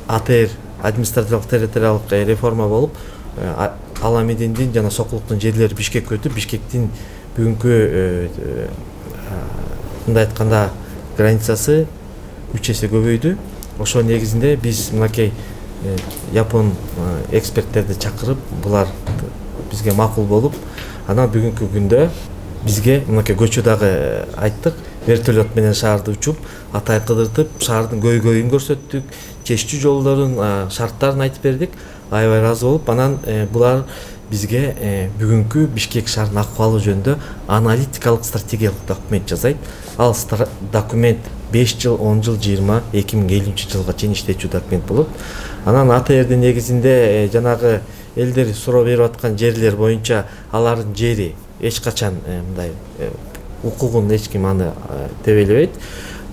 АТР административдик территориалдык реформа болуп, Аламединдин жана Сокулуктун жерлери Бишкекке өтүп, Бишкектин бүгүнкү мындай айтканда границасы 3 эсе көбөйдү. Ошо негизинде биз мынакей япон эксперттерди чакырып, булар бизге макул болуп, анан бүгүнкү күндө бизге мынакей көчү дагы айттык. Вертолет менен шаарды учуп, Атайын кыдыртып, шаардын көйгөйүн көрсөттүк, чечүү жолдорун, шарттарын айтып бердик. Аябай ыраазы болуп, анан булар бизге бүгүнкү Бишкек шаарынын акыбалы жөнүндө аналитикалык стратегиялык документ жасайт. Ал документ 5 жыл, 10 жыл, 20, 2050 жылга чейин иштечү документ болот. Анан АТРдин негизинде жанагы элдер суроо берип аткан жерлер боюнча алардын жери эч качан мындай укугун эч ким аны тебелебейт.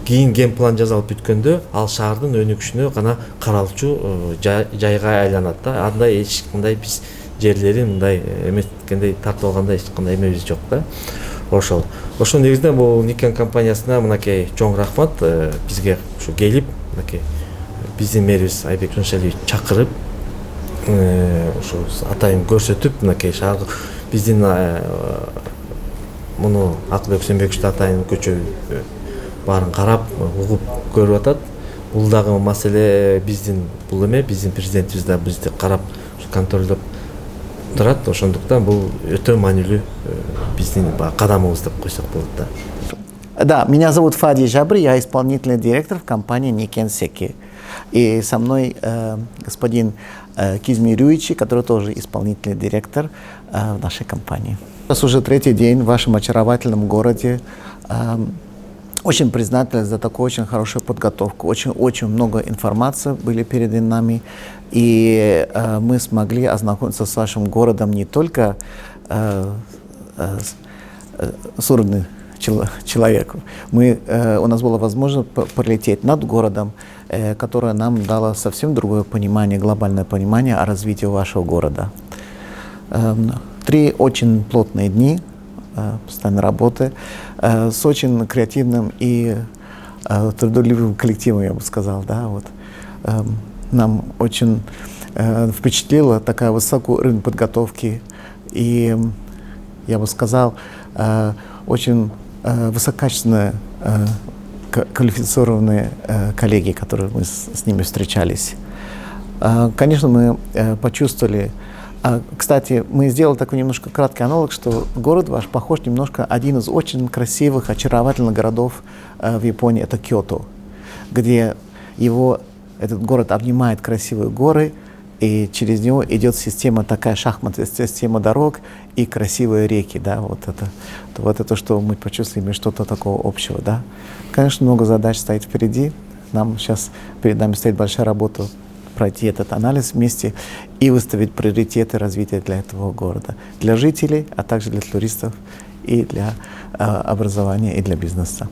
Кийин генплан жасалып бүткөндө ал шаардын өнүгүшүнө гана каралчу жайга айланат да. Андай эч кандай биз жерлери мындай эметкендей тартып алгандай эч кандай эмебиз жок да. Ошол негизинде бул Никан компаниясына мынакей чоң рахмат, бизге ушу келип, мынакей биздин мэрибиз Айбек Жоншалиевич чакырып, ушу атайын көрсөтүп, мынакей шаар биздин муну Акылбек Сөмбековичтин атайын көчө баарын карап, угуп көрүп атат. Бул дагы маселе биздин бул эме, биздин президентибиз да бизди карап, контролдоп турат. Ошондуктан бул өтө маанилүү биздин кадамыбыз деп койсок болот да. Да, меня зовут Фади Жабри, я исполнительный директор в компании Никен Секи. И со мной господин Кизми Рюичи, который тоже исполнительный директор в нашей компании. У нас уже третий день в вашем очаровательном городе. Очень признательны за такую очень хорошую подготовку. Очень много информации были перед нами. И мы смогли ознакомиться с вашим городом не только с уровня человека. У нас была возможность пролететь над городом, которое нам дало совсем другое понимание, глобальное понимание о развитии вашего города. 3 очень плотные дни постоянной работы с очень креативным и трудолюбивым коллективом, я бы сказал. Да, вот. Нам очень впечатлила такая высокий уровень подготовки и, я бы сказал, очень высококачественные, квалифицированные коллеги, которые мы с ними встречались. Конечно, мы почувствовали. Кстати, мы сделали такой немножко краткий аналог, что город ваш похож немножко один из очень красивых, очаровательных городов в Японии, это Киото, где этот город обнимает красивые горы, и через него идет система такая шахматная, система дорог и красивые реки, да, вот это, что мы почувствовали, что-то такого общего, да. Конечно, много задач стоит впереди, перед нами стоит большая работа, пройти этот анализ вместе и выставить приоритеты развития для этого города, для жителей, а также для туристов и для образования и для бизнеса.